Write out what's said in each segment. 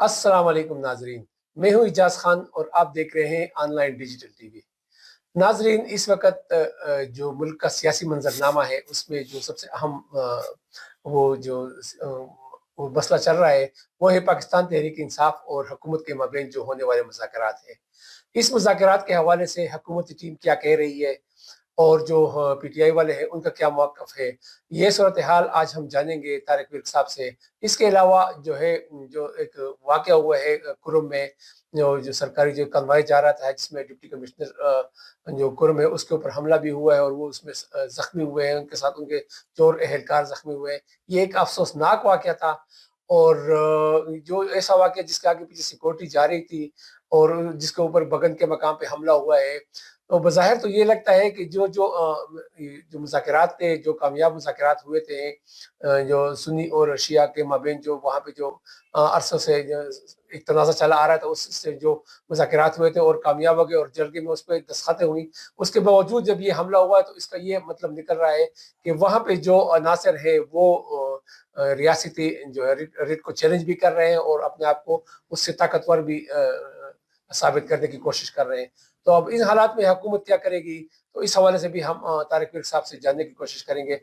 السلام علیکم ناظرین، میں ہوں اجاز خان اور آپ دیکھ رہے ہیں on line digital T V. ناظرین، اس وقت جو ملک کا سیاسی منظرنامہ ہے اس میں جو سب سے اہم وہ مسئلہ چل رہا ہے وہ ہے پاکستان تحریک انصاف اور حکومت کے مابین جو ہونے والے مذاکرات ہیں۔ اس مذاکرات کے حوالے سے حکومتی ٹیم کیا کہہ رہی ہے اور جو پی ٹی آئی والے ہیں ان کا کیا موقف ہے، یہ صورتحال آج ہم جانیں گے طارق ورک صاحب سے۔ اس کے علاوہ جو ہے جو ایک واقعہ ہوا ہے کرم میں، جو سرکاری جو کنوائے جا رہا تھا جس میں ڈپٹی کمشنر جو کرم ہے اس کے اوپر حملہ بھی ہوا ہے اور وہ اس میں زخمی ہوئے ہیں، ان کے ساتھ ان کے چور اہلکار زخمی ہوئے ہیں۔ یہ ایک افسوسناک واقعہ تھا اور جو ایسا واقعہ جس کے آگے پیچھے سیکورٹی جا رہی تھی اور جس کے اوپر بگن کے مقام پہ حملہ ہوا ہے، تو بظاہر تو یہ لگتا ہے کہ جو مذاکرات تھے، جو کامیاب مذاکرات ہوئے تھے جو سنی اور شیعہ کے مابین، جو وہاں پہ جو عرصوں سے ایک تنازع چلا آ رہا تھا، اس سے جو مذاکرات ہوئے تھے اور کامیاب ہو گئے اور جرگے میں اس پہ دستخطیں ہوئی، اس کے باوجود جب یہ حملہ ہوا تو اس کا یہ مطلب نکل رہا ہے کہ وہاں پہ جو عناصر ہے وہ ریاستی جو ہے ریٹ کو چیلنج بھی کر رہے ہیں اور اپنے آپ کو اس سے طاقتور بھی ثابت کرنے کی کوشش کر رہے ہیں۔ تو اب ان حالات میں حکومت کیا کرے گی، تو اس حوالے سے بھی ہم طارق ورک صاحب سے جاننے کی کوشش کریں گے۔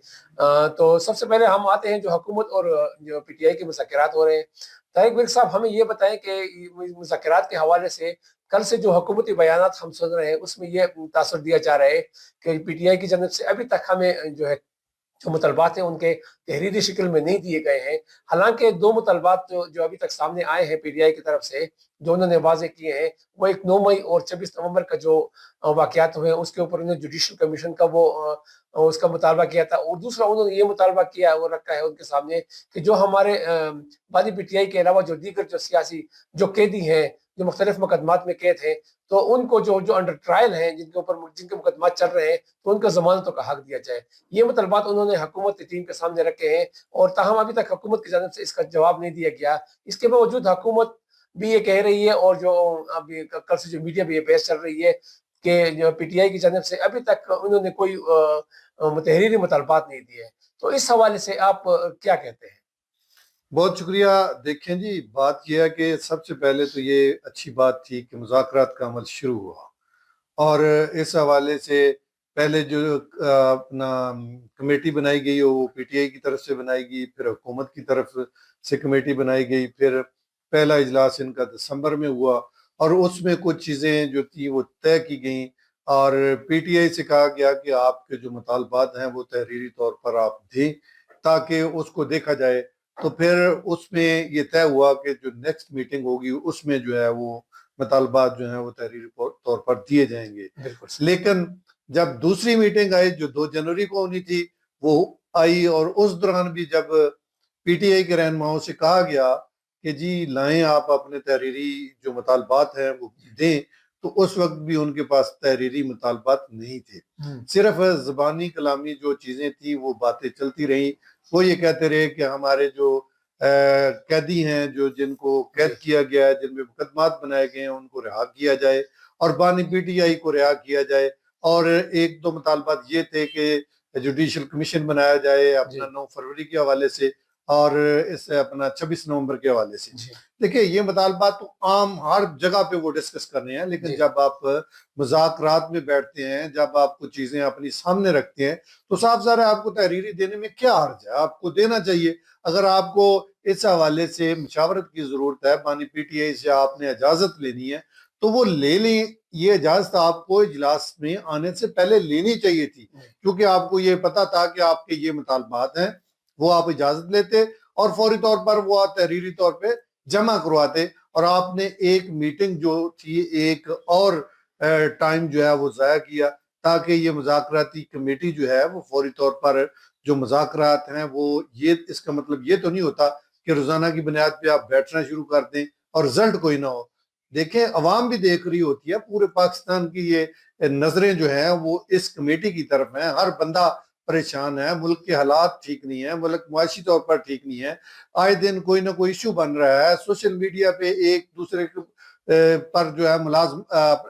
تو سب سے پہلے ہم آتے ہیں جو حکومت اور جو پی ٹی آئی کے مذاکرات ہو رہے ہیں۔ طارق ورک صاحب ہمیں یہ بتائیں کہ مذاکرات کے حوالے سے کل سے جو حکومتی بیانات ہم سن رہے ہیں اس میں یہ تاثر دیا جا رہا ہے کہ پی ٹی آئی کی جانب سے ابھی تک ہمیں جو ہے جو مطالبات ہیں ان کے تحریری شکل میں نہیں دیے گئے ہیں۔ حالانکہ دو مطالبات جو ابھی تک سامنے آئے ہیں پی ٹی آئی کی طرف سے جو انہوں نے واضح کیے ہیں، وہ ایک 9 مئی اور 26 نومبر کا جو واقعات ہوئے ہیں اس کے اوپر انہوں نے جوڈیشل کمیشن کا اس کا مطالبہ کیا تھا، اور دوسرا انہوں نے یہ مطالبہ کیا اور رکھا ہے ان کے سامنے کہ جو ہمارے بانی پی ٹی آئی کے علاوہ جو دیگر جو سیاسی جو قیدی ہیں جو مختلف مقدمات میں قید ہیں، تو ان کو جو انڈر ٹرائل ہیں، جن کے مقدمات چل رہے ہیں، تو ان کو ضمانتوں کا حق دیا جائے۔ یہ مطالبات انہوں نے حکومت کی ٹیم کے سامنے رکھے ہیں اور تاہم ابھی تک حکومت کی جانب سے اس کا جواب نہیں دیا گیا۔ اس کے باوجود حکومت بھی یہ کہہ رہی ہے اور جو ابھی کل سے جو میڈیا پہ یہ بحث چل رہی ہے کہ جو پی ٹی آئی کی جانب سے ابھی تک انہوں نے کوئی تحریری مطالبات نہیں دیے۔ تو اس حوالے سے آپ کیا کہتے ہیں؟ بہت شکریہ۔ دیکھیں جی، بات یہ ہے کہ سب سے پہلے تو یہ اچھی بات تھی کہ مذاکرات کا عمل شروع ہوا، اور اس حوالے سے پہلے جو اپنا کمیٹی بنائی گئی وہ پی ٹی آئی کی طرف سے بنائی گئی، پھر حکومت کی طرف سے کمیٹی بنائی گئی، پھر پہلا اجلاس ان کا دسمبر میں ہوا اور اس میں کچھ چیزیں جو تھی وہ طے کی گئیں، اور پی ٹی آئی سے کہا گیا کہ آپ کے جو مطالبات ہیں وہ تحریری طور پر آپ دیں تاکہ اس کو دیکھا جائے۔ تو پھر اس میں یہ طے ہوا کہ جو نیکسٹ میٹنگ ہوگی اس میں جو ہے وہ مطالبات جو ہیں وہ تحریری طور پر دیے جائیں گے۔ لیکن جب دوسری میٹنگ آئی جو 2 جنوری کو ہونی تھی وہ آئی، اور اس دوران بھی جب پی ٹی آئی کے رہنماؤں سے کہا گیا کہ جی لائیں آپ اپنے تحریری جو مطالبات ہیں وہ دیں، تو اس وقت بھی ان کے پاس تحریری مطالبات نہیں تھے، صرف زبانی کلامی جو چیزیں تھیں وہ باتیں چلتی رہیں۔ وہ یہ کہتے رہے کہ ہمارے جو قیدی ہیں جو جن کو قید کیا گیا ہے، جن میں مقدمات بنائے گئے ہیں، ان کو رہا کیا جائے اور بانی پی ٹی آئی کو رہا کیا جائے، اور 1-2 مطالبات یہ تھے کہ جوڈیشل کمیشن بنایا جائے اپنا 9 فروری کے حوالے سے اور اس سے اپنا 26 نومبر کے حوالے سے۔ دیکھیں یہ مطالبات تو عام ہر جگہ پہ وہ ڈسکس کرنے ہیں، لیکن جب آپ مذاکرات میں بیٹھتے ہیں، جب آپ کو چیزیں اپنی سامنے رکھتے ہیں تو صاف ظاہر ہے آپ کو تحریری دینے میں کیا حرج ہے، آپ کو دینا چاہیے۔ اگر آپ کو اس حوالے سے مشاورت کی ضرورت ہے، بانی پی ٹی آئی سے آپ نے اجازت لینی ہے تو وہ لے لیں۔ یہ اجازت آپ کو اجلاس میں آنے سے پہلے لینی چاہیے تھی، کیونکہ آپ کو یہ پتا تھا کہ آپ کے یہ مطالبات ہیں، وہ آپ اجازت لیتے اور فوری طور پر وہ تحریری طور پہ جمع کرواتے، اور آپ نے ایک میٹنگ جو تھی ایک اور ٹائم جو ہے وہ ضائع کیا تاکہ یہ مذاکراتی کمیٹی جو ہے وہ فوری طور پر جو مذاکرات ہیں وہ یہ اس کا مطلب یہ تو نہیں ہوتا کہ روزانہ کی بنیاد پہ آپ بیٹھنا شروع کر دیں اور رزلٹ کوئی نہ ہو۔ دیکھیں عوام بھی دیکھ رہی ہوتی ہے، پورے پاکستان کی یہ نظریں جو ہیں وہ اس کمیٹی کی طرف ہیں، ہر بندہ پریشان ہے، ملک کے حالات ٹھیک نہیں ہیں، ملک معاشی طور پر ٹھیک نہیں ہے، آئے دن کوئی نہ کوئی ایشو بن رہا ہے، سوشل میڈیا پہ ایک دوسرے پر جو ہے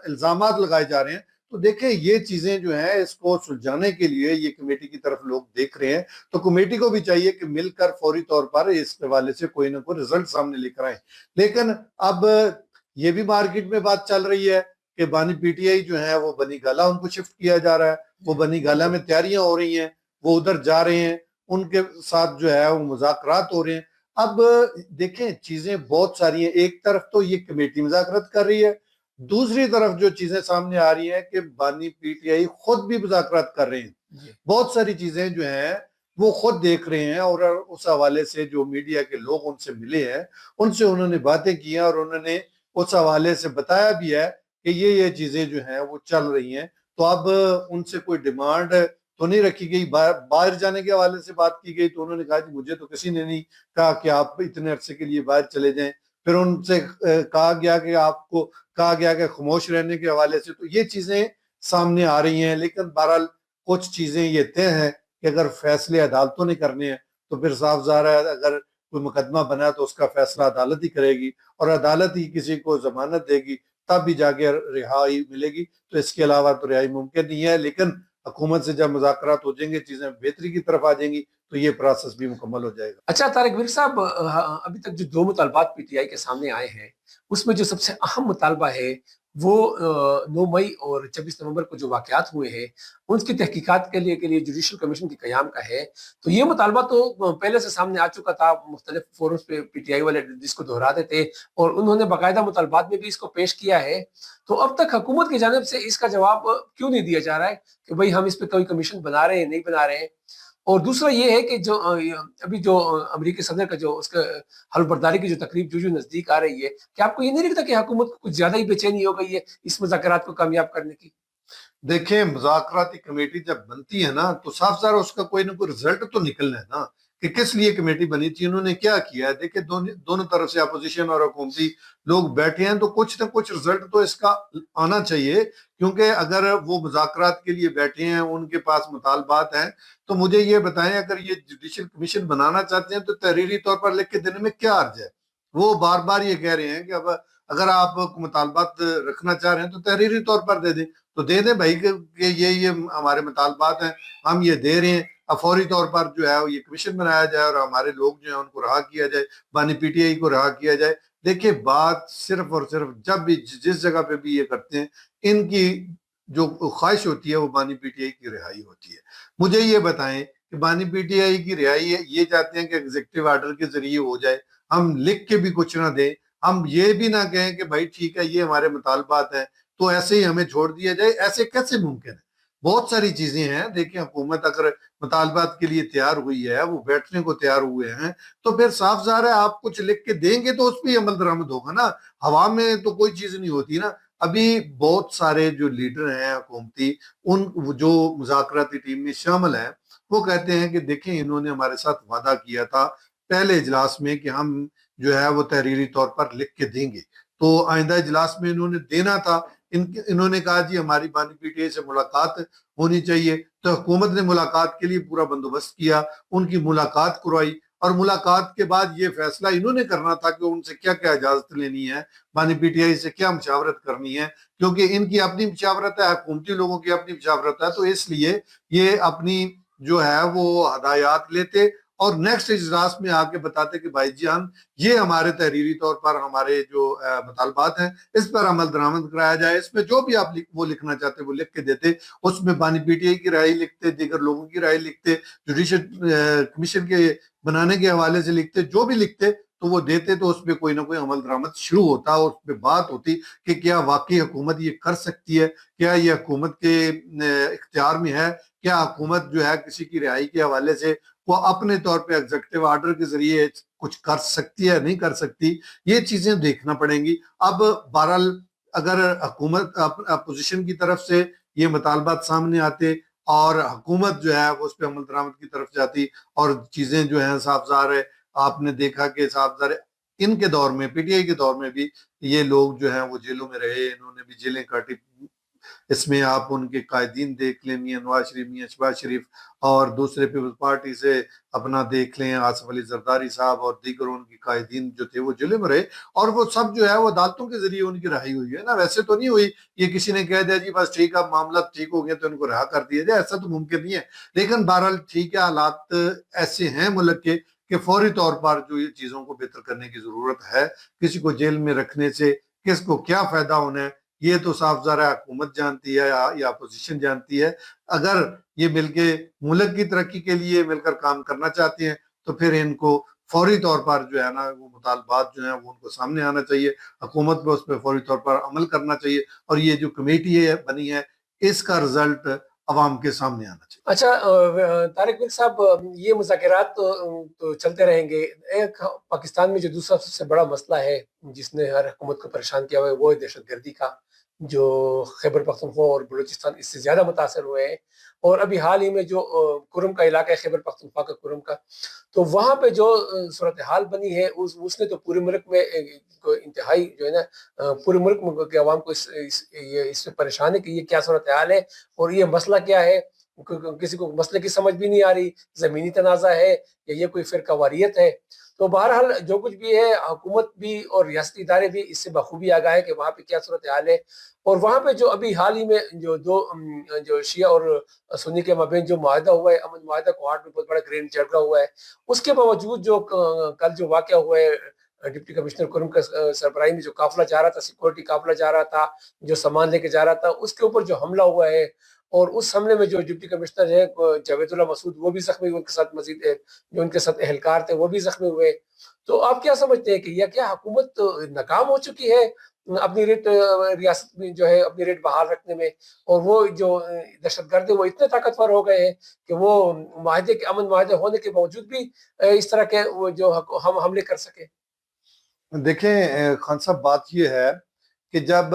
الزامات لگائے جا رہے ہیں۔ تو دیکھیں یہ چیزیں جو ہیں اس کو سلجھانے کے لیے یہ کمیٹی کی طرف لوگ دیکھ رہے ہیں، تو کمیٹی کو بھی چاہیے کہ مل کر فوری طور پر اس حوالے سے کوئی نہ کوئی رزلٹ سامنے لے کر آئیں۔ لیکن اب یہ بھی مارکیٹ میں بات چل رہی ہے کہ بانی پی ٹی آئی جو ہے وہ بنی گالا ان کو شفٹ کیا جا رہا ہے، وہ بنی گالا میں تیاریاں ہو رہی ہیں، وہ ادھر جا رہے ہیں، ان کے ساتھ جو ہے وہ مذاکرات ہو رہے ہیں۔ اب دیکھیں چیزیں بہت ساری ہیں، ایک طرف تو یہ کمیٹی مذاکرات کر رہی ہے، دوسری طرف جو چیزیں سامنے آ رہی ہیں کہ بانی پی ٹی آئی خود بھی مذاکرات کر رہے ہیں، بہت ساری چیزیں جو ہیں وہ خود دیکھ رہے ہیں، اور اس حوالے سے جو میڈیا کے لوگ ان سے ملے ہیں ان سے انہوں نے باتیں کی ہیں، اور انہوں نے اس حوالے سے بتایا بھی ہے کہ یہ چیزیں جو ہیں وہ چل رہی ہیں۔ تو اب ان سے کوئی ڈیمانڈ تو نہیں رکھی گئی، باہر جانے کے حوالے سے بات کی گئی تو انہوں نے کہا کہ مجھے تو کسی نے نہیں کہا کہ آپ اتنے عرصے کے لیے باہر چلے جائیں۔ پھر ان سے کہا گیا کہ آپ کو کہا گیا کہ خاموش رہنے کے حوالے سے، تو یہ چیزیں سامنے آ رہی ہیں۔ لیکن بہرحال کچھ چیزیں یہ طے ہیں کہ اگر فیصلے عدالتوں نے کرنے ہیں تو پھر صاف ظاہر ہے اگر کوئی مقدمہ بنا تو اس کا فیصلہ عدالت ہی کرے گی، اور عدالت ہی کسی کو ضمانت دے گی تب بھی جا کے رہائی ملے گی، تو اس کے علاوہ تو رہائی ممکن نہیں ہے۔ لیکن حکومت سے جب مذاکرات ہو جائیں گے، چیزیں بہتری کی طرف آ جائیں گی تو یہ پروسیس بھی مکمل ہو جائے گا۔ اچھا طارق ورک صاحب، ابھی تک جو دو مطالبات پی ٹی آئی کے سامنے آئے ہیں اس میں جو سب سے اہم مطالبہ ہے وہ 9 مئی اور 26 نومبر کو جو واقعات ہوئے ہیں ان کی تحقیقات کے لیے جوڈیشل کمیشن کے قیام کا ہے۔ تو یہ مطالبہ تو پہلے سے سامنے آ چکا تھا، مختلف فورمز پہ پی ٹی آئی والے جس کو دہراتے تھے، اور انہوں نے باقاعدہ مطالبات میں بھی اس کو پیش کیا ہے۔ تو اب تک حکومت کی جانب سے اس کا جواب کیوں نہیں دیا جا رہا ہے کہ بھئی ہم اس پہ کوئی کمیشن بنا رہے ہیں نہیں بنا رہے ہیں؟ اور دوسرا یہ ہے کہ جو ابھی جو امریکی صدر کا جو اس کا حلف برداری کی جو تقریب جو نزدیک آ رہی ہے، کہ آپ کو یہ نہیں لگتا کہ حکومت کو کچھ زیادہ ہی بے چینی ہو گئی ہے اس مذاکرات کو کامیاب کرنے کی؟ دیکھیں مذاکراتی کمیٹی جب بنتی ہے نا تو صاف ظاہر اس کا کوئی نہ کوئی رزلٹ تو نکلنا ہے نا، کہ کس لیے کمیٹی بنی تھی، انہوں نے کیا کیا ہے۔ دیکھیں دونوں طرف سے اپوزیشن اور حکومتی لوگ بیٹھے ہیں تو کچھ نہ کچھ رزلٹ تو اس کا آنا چاہیے، کیونکہ اگر وہ مذاکرات کے لیے بیٹھے ہیں، ان کے پاس مطالبات ہیں، تو مجھے یہ بتائیں اگر یہ جوڈیشل کمیشن بنانا چاہتے ہیں تو تحریری طور پر لکھ کے دینے میں کیا حرج ہے؟ وہ بار بار یہ کہہ رہے ہیں کہ اب اگر آپ مطالبات رکھنا چاہ رہے ہیں تو تحریری طور پر دے دیں، تو دے دیں بھائی کہ یہ ہمارے مطالبات ہیں، ہم یہ دے رہے ہیں، اب فوری طور پر جو ہے یہ کمیشن بنایا جائے اور ہمارے لوگ جو ہیں ان کو رہا کیا جائے، بانی پی ٹی آئی کو رہا کیا جائے۔ دیکھیں بات صرف اور صرف جب بھی جس جگہ پہ بھی یہ کرتے ہیں، ان کی جو خواہش ہوتی ہے وہ بانی پی ٹی آئی کی رہائی ہوتی ہے۔ مجھے یہ بتائیں کہ بانی پی ٹی آئی کی رہائی یہ چاہتے ہیں کہ ایگزیکٹو آرڈر کے ذریعے ہو جائے، ہم لکھ کے بھی کچھ نہ دیں، ہم یہ بھی نہ کہیں کہ بھائی ٹھیک ہے یہ ہمارے مطالبات ہیں تو ایسے ہی ہمیں چھوڑ دیا جائے، ایسے کیسے ممکن ہے؟ بہت ساری چیزیں ہیں۔ دیکھیں حکومت اگر مطالبات کے لیے تیار ہوئی ہے، وہ بیٹھنے کو تیار ہوئے ہیں، تو پھر صاف ظاہر ہے آپ کچھ لکھ کے دیں گے تو اس پہ عمل درآمد ہوگا نا، ہوا میں تو کوئی چیز نہیں ہوتی نا۔ ابھی بہت سارے جو لیڈر ہیں حکومتی، ان جو مذاکراتی ٹیم میں شامل ہیں، وہ کہتے ہیں کہ دیکھیں انہوں نے ہمارے ساتھ وعدہ کیا تھا پہلے اجلاس میں کہ ہم جو ہے وہ تحریری طور پر لکھ کے دیں گے، تو آئندہ اجلاس میں انہوں نے دینا تھا۔ انہوں نے کہا جی ہماری بانی پی ٹی آئی سے ملاقات ہونی چاہیے، تو حکومت نے ملاقات کے لیے پورا بندوبست کیا، ان کی ملاقات کروائی، اور ملاقات کے بعد یہ فیصلہ انہوں نے کرنا تھا کہ ان سے کیا کیا اجازت لینی ہے، بانی پی ٹی آئی سے کیا مشاورت کرنی ہے، کیونکہ ان کی اپنی مشاورت ہے، حکومتی لوگوں کی اپنی مشاورت ہے، تو اس لیے یہ اپنی جو ہے وہ ہدایات لیتے اور نیکسٹ اجلاس میں آ کے بتاتے کہ بھائی جی ہم یہ ہمارے تحریری طور پر ہمارے جو مطالبات ہیں اس پر عمل درآمد کرایا جائے، اس میں جو بھی آپ وہ لکھنا چاہتے وہ لکھ کے دیتے، اس میں بانی پی ٹی آئی کی رائے لکھتے، دیگر لوگوں کی رائے لکھتے، جوڈیشل کمیشن کے بنانے کے حوالے سے لکھتے، جو بھی لکھتے تو وہ دیتے، تو اس پہ کوئی نہ کوئی عمل درآمد شروع ہوتا، اور اس پہ بات ہوتی کہ کیا واقعی حکومت یہ کر سکتی ہے، کیا یہ حکومت کے اختیار میں ہے، کیا حکومت جو ہے کسی کی رہائی کے حوالے سے وہ اپنے طور پہ ایگزیکٹو آرڈر کے ذریعے کچھ کر سکتی ہے نہیں کر سکتی، یہ چیزیں دیکھنا پڑیں گی۔ اب بہرحال اگر حکومت اپوزیشن کی طرف سے یہ مطالبات سامنے آتے اور حکومت جو ہے وہ اس پہ عمل درآمد کی طرف جاتی، اور چیزیں جو ہیں صاف ظاہر ہے آپ نے دیکھا کہ صاف ظاہر ان کے دور میں پی ٹی آئی کے دور میں بھی یہ لوگ جو ہیں وہ جیلوں میں رہے، انہوں نے بھی جیلیں کاٹی، اس میں آپ ان کے قائدین دیکھ لیں، میاں نواز شریف، میاں شہباز شریف، اور دوسرے پیپلز پارٹی سے اپنا دیکھ لیں آصف علی زرداری صاحب اور دیگر ان کے قائدین جو تھے وہ جیل میں رہے، اور وہ سب جو ہے وہ عدالتوں کے ذریعے ان کی رہائی ہوئی ہے نا، ویسے تو نہیں ہوئی یہ کسی نے کہہ دیا جی بس ٹھیک ہے معاملات ٹھیک ہو گئے تو ان کو رہا کر دیا جائے، ایسا تو ممکن نہیں ہے۔ لیکن بہرحال ٹھیک ہے، حالات ایسے ہیں ملک کے کہ فوری طور پر جو یہ چیزوں کو بہتر کرنے کی ضرورت ہے، کسی کو جیل میں رکھنے سے کس کو کیا فائدہ ہونا ہے یہ تو صاف ظاہر ہے حکومت جانتی ہے یا اپوزیشن جانتی ہے۔ اگر یہ مل کے ملک کی ترقی کے لیے مل کر کام کرنا چاہتے ہیں تو پھر ان کو فوری طور پر جو ہے نا وہ مطالبات جو ہیں وہ ان کو سامنے آنا چاہیے، حکومت پہ اس پہ فوری طور پر عمل کرنا چاہیے، اور یہ جو کمیٹی بنی ہے اس کا رزلٹ عوام کے سامنے آنا چاہیے۔ اچھا طارق میر صاحب، یہ مذاکرات تو چلتے رہیں گے۔ ایک پاکستان میں جو دوسرا سب سے بڑا مسئلہ ہے جس نے ہر حکومت کو پریشان کیا ہوا ہے وہ ہے دہشت گردی کا، جو خیبر پختونخوا اور بلوچستان اس سے زیادہ متاثر ہوئے ہیں، اور ابھی حال ہی میں جو کرم کا علاقہ ہے خیبر پختونخوا کا کرم کا، تو وہاں پہ جو صورتحال بنی ہے اس نے تو پورے ملک میں انتہائی جو ہے نا پورے ملک کے عوام کو اس سے پریشان ہے کہ یہ کیا صورتحال ہے اور یہ مسئلہ کیا ہے۔ کسی کو مسئلے کی سمجھ بھی نہیں آ رہی، زمینی تنازع ہے یا یہ کوئی فرقہ واریت ہے۔ تو بہرحال جو کچھ بھی ہے حکومت بھی اور ریاستی ادارے بھی اس سے بخوبی آگاہ ہے کہ وہاں پہ کیا صورتحال ہے، اور وہاں پہ جو ابھی حال ہی میں جو شیعہ اور سنی کے مابین جو معاہدہ ہوا ہے، امن معاہدہ کوہاٹ میں بہت بڑا گرینڈ جھگڑا ہوا ہے، اس کے باوجود جو کل جو واقعہ ہوا ہے ڈپٹی کمشنر کرم کا سربراہی میں جو قافلہ جا رہا تھا، سیکورٹی قافلہ جا رہا تھا جو سامان لے کے جا رہا تھا، اس کے اوپر جو حملہ ہوا ہے، اور اس حملے میں جو ڈپٹی کمشنر ہے جاوید اللہ مسعود وہ بھی زخمی ہوئے، ان کے ساتھ مزید جو ان کے ساتھ اہلکار تھے وہ بھی زخمی ہوئے۔ تو آپ کیا سمجھتے ہیں کہ یہ کیا حکومت ناکام ہو چکی ہے اپنی ریاست میں جو ہے اپنی ریٹ بحال رکھنے میں، اور وہ جو دہشت گرد ہے وہ اتنے طاقتور ہو گئے ہیں کہ وہ معاہدے کے امن معاہدے ہونے کے باوجود بھی اس طرح کے وہ جو ہم حملے کر سکے؟ دیکھیں خان صاحب، بات یہ ہے کہ جب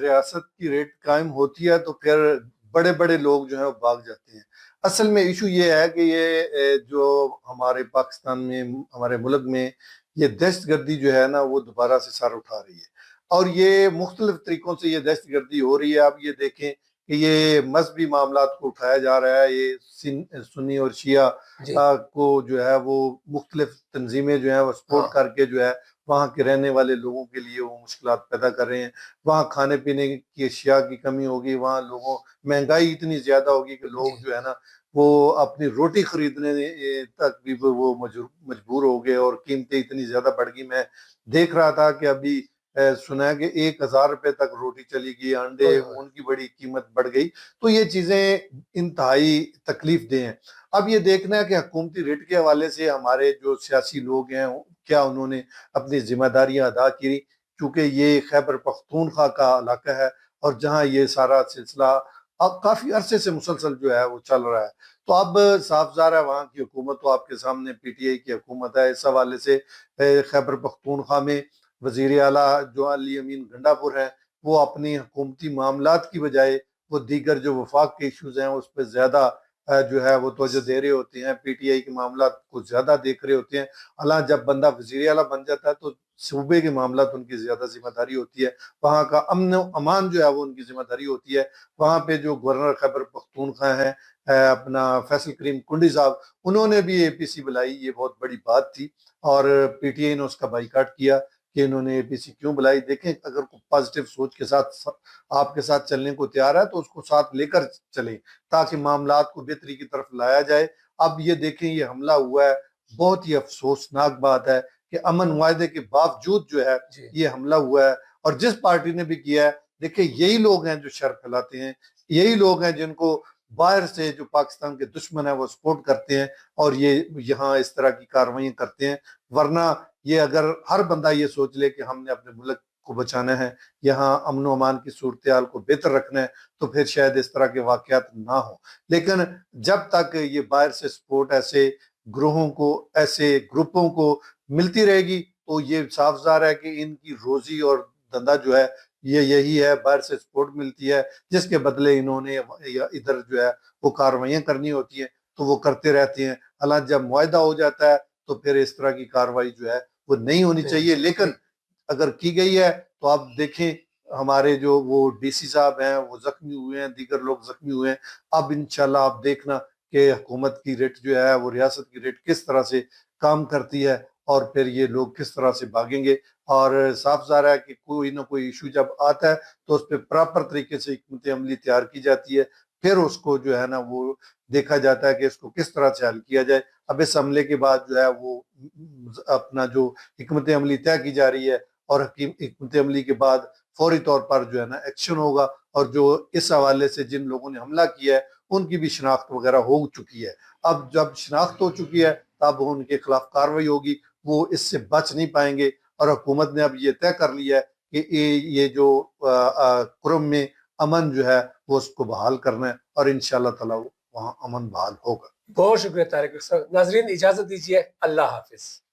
ریاست کی ریٹ قائم ہوتی ہے تو پھر بڑے بڑے لوگ جو ہیں وہ بھاگ جاتے ہیں۔ اصل میں ایشو یہ ہے کہ یہ جو ہمارے پاکستان میں ہمارے ملک میں یہ دہشت گردی جو ہے نا وہ دوبارہ سے سر اٹھا رہی ہے، اور یہ مختلف طریقوں سے یہ دہشت گردی ہو رہی ہے۔ اب یہ دیکھیں کہ یہ مذہبی معاملات کو اٹھایا جا رہا ہے، یہ سنی اور شیعہ کو جو ہے وہ مختلف تنظیمیں جو ہیں وہ سپورٹ کر کے جو ہے وہاں کے رہنے والے لوگوں کے لیے وہ مشکلات پیدا کر رہے ہیں۔ وہاں کھانے پینے کی اشیاء کی کمی ہوگی، وہاں لوگوں مہنگائی اتنی زیادہ ہوگی کہ لوگ جو ہے نا وہ اپنی روٹی خریدنے تک بھی وہ مجبور ہو گئے، اور قیمتیں اتنی زیادہ بڑھ گئی۔ میں دیکھ رہا تھا کہ ابھی سنا ہے کہ 1000 روپے تک روٹی چلی گئی، انڈے ان کی بڑی قیمت بڑھ گئی۔ تو یہ چیزیں انتہائی تکلیف دہ ہیں۔ اب یہ دیکھنا ہے کہ حکومتی ریٹ کے حوالے سے ہمارے جو سیاسی لوگ ہیں کیا انہوں نے اپنی ذمہ داریاں ادا کی، چونکہ یہ خیبر پختونخوا کا علاقہ ہے اور جہاں یہ سارا سلسلہ اب کافی عرصے سے مسلسل جو ہے وہ چل رہا ہے۔ تو اب صاف ظاہر ہے وہاں کی حکومت تو آپ کے سامنے پی ٹی آئی کی حکومت ہے، اس حوالے سے خیبر پختونخوا میں وزیر اعلیٰ جو علی امین گنڈا پور ہیں وہ اپنی حکومتی معاملات کی بجائے وہ دیگر جو وفاق کے ایشوز ہیں اس پہ زیادہ جو ہے وہ توجہ دے رہے ہوتے ہیں، پی ٹی آئی کے معاملات کو زیادہ دیکھ رہے ہوتے ہیں۔ حالانکہ جب بندہ وزیر اعلیٰ بن جاتا ہے تو صوبے کے معاملات ان کی زیادہ ذمہ داری ہوتی ہے، وہاں کا امن و امان جو ہے وہ ان کی ذمہ داری ہوتی ہے۔ وہاں پہ جو گورنر خیبر پختونخوا ہیں اپنا فیصل کریم کنڈی صاحب، انہوں نے بھی اے پی سی بلائی، یہ بہت بڑی بات تھی، اور پی ٹی آئی نے اس کا بائیکاٹ کیا کہ انہوں نے اے پی سی کیوں بلائی۔ دیکھیں اگر کوئی پازیٹیو سوچ کے ساتھ آپ کے ساتھ چلنے کو تیار ہے تو اس کو ساتھ لے کر چلیں تاکہ معاملات کو بہتری کی طرف لایا جائے۔ اب یہ دیکھیں یہ حملہ ہوا ہے، بہت ہی افسوسناک بات ہے کہ امن معاہدے کے باوجود جو ہے یہ حملہ ہوا ہے، اور جس پارٹی نے بھی کیا ہے دیکھیں یہی لوگ ہیں جو شر پھیلاتے ہیں، یہی لوگ ہیں جن کو باہر سے جو پاکستان کے دشمن ہیں وہ سپورٹ کرتے ہیں اور یہ یہاں اس طرح کی کارروائیاں کرتے ہیں۔ ورنہ یہ اگر ہر بندہ یہ سوچ لے کہ ہم نے اپنے ملک کو بچانا ہے، یہاں امن و امان کی صورتحال کو بہتر رکھنا ہے، تو پھر شاید اس طرح کے واقعات نہ ہوں۔ لیکن جب تک یہ باہر سے سپورٹ ایسے گروہوں کو، ایسے گروپوں کو ملتی رہے گی تو یہ صاف ظاہر ہے کہ ان کی روزی اور دھندا جو ہے یہ یہی ہے، باہر سے سپورٹ ملتی ہے جس کے بدلے انہوں نے ادھر جو ہے وہ کارروائیاں کرنی ہوتی ہیں تو وہ کرتے رہتے ہیں۔ حالانکہ جب معاہدہ ہو جاتا ہے تو پھر اس طرح کی کارروائی جو ہے وہ نہیں ہونی چاہیے، لیکن اگر کی گئی ہے تو آپ دیکھیں ہمارے جو وہ ڈی سی صاحب ہیں وہ زخمی ہوئے ہیں، دیگر لوگ زخمی ہوئے ہیں. اب انشاءاللہ آپ دیکھنا کہ حکومت کی ریٹ جو ہے وہ ریاست کی ریٹ کس طرح سے کام کرتی ہے اور پھر یہ لوگ کس طرح سے بھاگیں گے. اور صاف ظاہر ہے کہ کوئی نہ کوئی ایشو جب آتا ہے تو اس پہ پراپر طریقے سے حکمت عملی تیار کی جاتی ہے، پھر اس کو جو ہے نا وہ دیکھا جاتا ہے کہ اس کو کس طرح سے حل کیا جائے. اب اس حملے کے بعد جو ہے وہ اپنا جو حکمت عملی طے کی جا رہی ہے اور حکمت عملی کے بعد فوری طور پر جو ہے نا ایکشن ہوگا، اور جو اس حوالے سے جن لوگوں نے حملہ کیا ہے ان کی بھی شناخت وغیرہ ہو چکی ہے. اب جب شناخت ہو چکی ہے تب ان کے خلاف کارروائی ہوگی، وہ اس سے بچ نہیں پائیں گے. اور حکومت نے اب یہ طے کر لیا ہے کہ یہ جو کرم میں امن جو ہے وہ اس کو بحال کرنا ہے، اور انشاءاللہ تعالی وہاں امن بحال ہوگا. بہت شکریہ طارق صاحب. ناظرین اجازت دیجیے، اللہ حافظ.